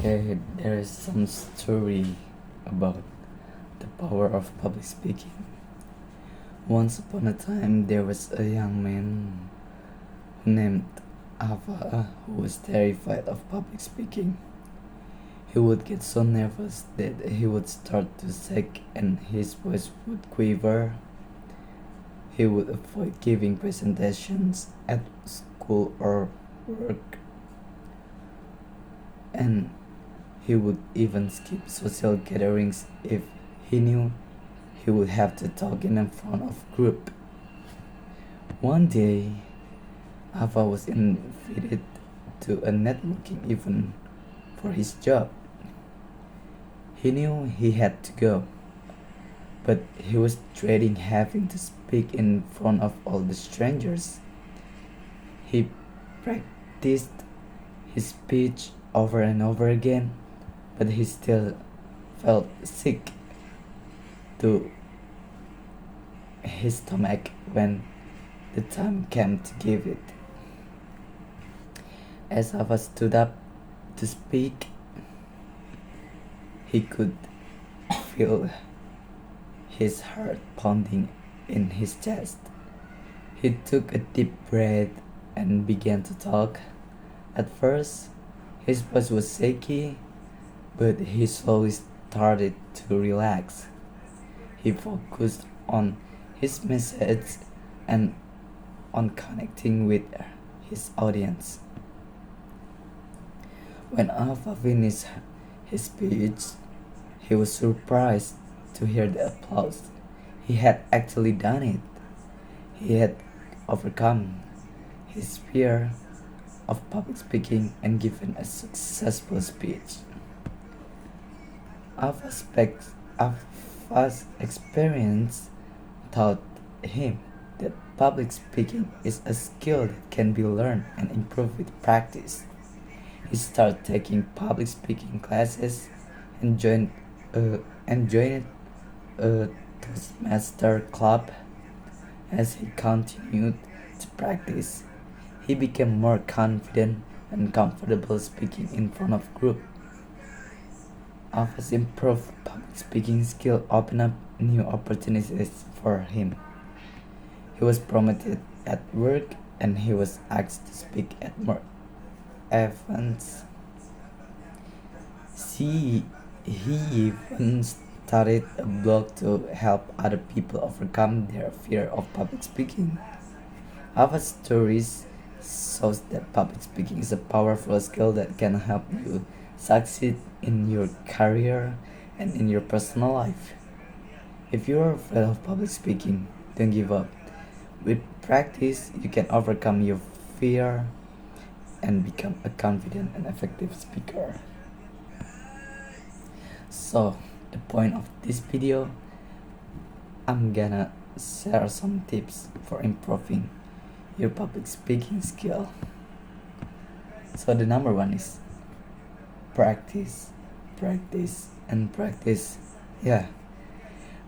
Okay, there is some story about the power of public speaking. Once upon a time, there was a young man named Ava who was terrified of public speaking. He would get so nervous that he would start to shake and his voice would quiver. He would avoid giving presentations at school or work, and he would even skip social gatherings if he knew he would have to talk in front of group. One day, Ava was invited to a networking event for his job. He knew he had to go, but he was dreading having to speak in front of all the strangers. He practiced his speech over and over again, but he still felt sick to his stomach when the time came to give it. As Ava stood up to speak, he could feel his heart pounding in his chest. He took a deep breath and began to talk. At first, his voice was shaky, but he slowly started to relax. He focused on his message and on connecting with his audience. When Alpha finished his speech, he was surprised to hear the applause. He had actually done it. He had overcome his fear of public speaking and given a successful speech. Alpha's experience taught him that public speaking is a skill that can be learned and improved with practice. He started taking public speaking classes and joined a Toastmaster club. As he continued to practice, he became more confident and comfortable speaking in front of group. Alpha's improved public speaking skill opened up new opportunities for him. He was promoted at work and he was asked to speak at more events. He even started a blog to help other people overcome their fear of public speaking. Alpha's stories shows that public speaking is a powerful skill that can help you succeed in your career and in your personal life. If you are afraid of public speaking, don't give up. With practice, you can overcome your fear and become a confident and effective speaker. So, the point of this video, I'm gonna share some tips for improving your public speaking skill. So, the number one is practice, practice, and practice. Yeah,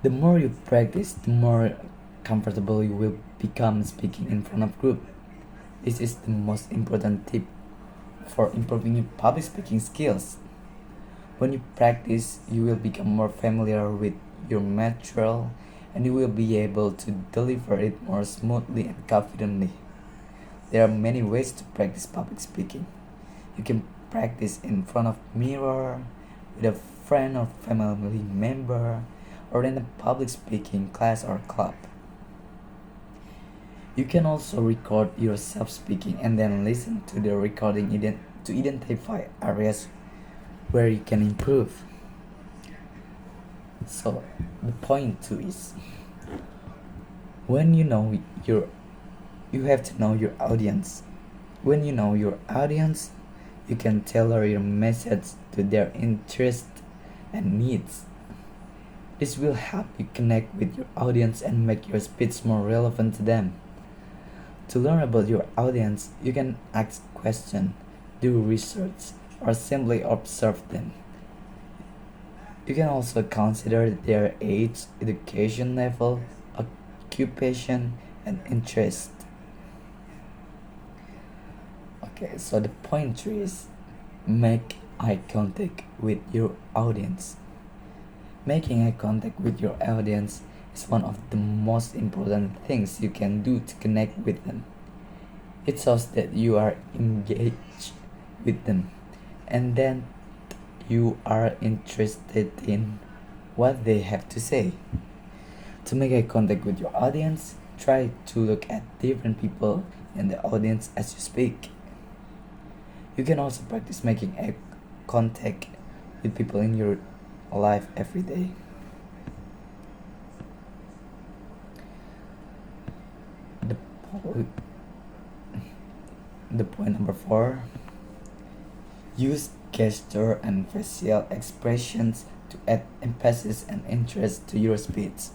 the more you practice, the more comfortable you will become speaking in front of group. This is the most important tip for improving your public speaking skills. When you practice, you will become more familiar with your material and you will be able to deliver it more smoothly and confidently. There are many ways to practice public speaking. You can practice in front of mirror, with a friend or family member, or in a public speaking class or club. You can also record yourself speaking and then listen to the recording to identify areas where you can improve. So the point two is when you have to know your audience. When you know your audience, you can tailor your message to their interests and needs. This will help you connect with your audience and make your speech more relevant to them. To learn about your audience, you can ask questions, do research, or simply observe them. You can also consider their age, education level, occupation, and interest. Okay, so the point three is make eye contact with your audience. Making eye contact with your audience is one of the most important things you can do to connect with them. It shows that you are engaged with them and that you are interested in what they have to say. To make eye contact with your audience, try to look at different people in the audience as you speak. You can also practice making eye contact with people in your life every day. The, po- the point number 4, use gesture and facial expressions to add emphasis and interest to your speech.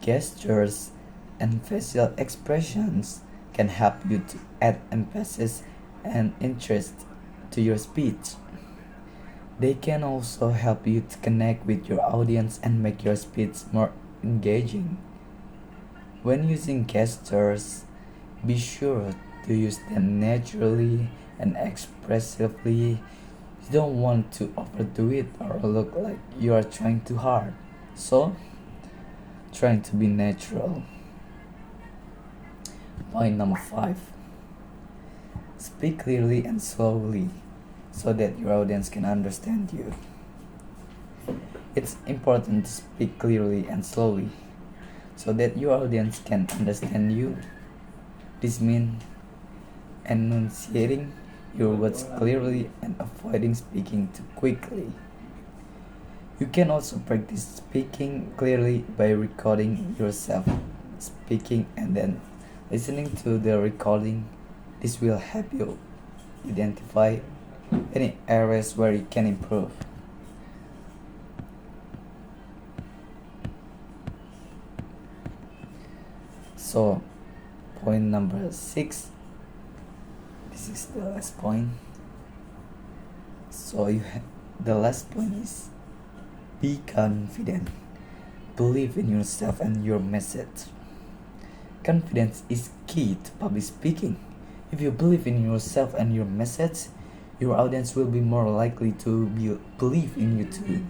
Gestures and facial expressions can help you to add emphasis and interest to your speech. They can also help you to connect with your audience and make your speech more engaging. When using gestures, be sure to use them naturally and expressively. You don't want to overdo it or look like you are trying too hard. So, trying to be natural. Point number 5, speak clearly and slowly so that your audience can understand you. It's important to speak clearly and slowly so that your audience can understand you. This means enunciating your words clearly and avoiding speaking too quickly. You can also practice speaking clearly by recording yourself speaking and then listening to the recording. This will help you identify any areas where you can improve. So, point number 6. This is the last point. So the last point is be confident. Believe in yourself and your message. Confidence is key to public speaking. If you believe in yourself and your message, your audience will be more likely to believe in you too.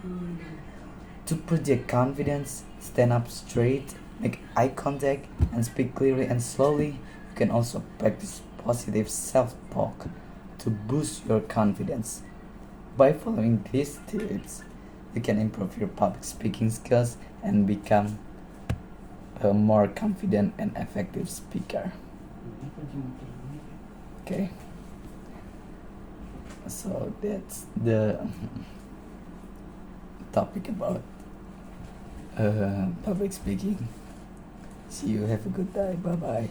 To project confidence, stand up straight, make eye contact, and speak clearly and slowly. You can also practice positive self-talk to boost your confidence. By following these tips, you can improve your public speaking skills and become a more confident and effective speaker. Okay, so that's the topic about public speaking. See you, have a good day, bye bye.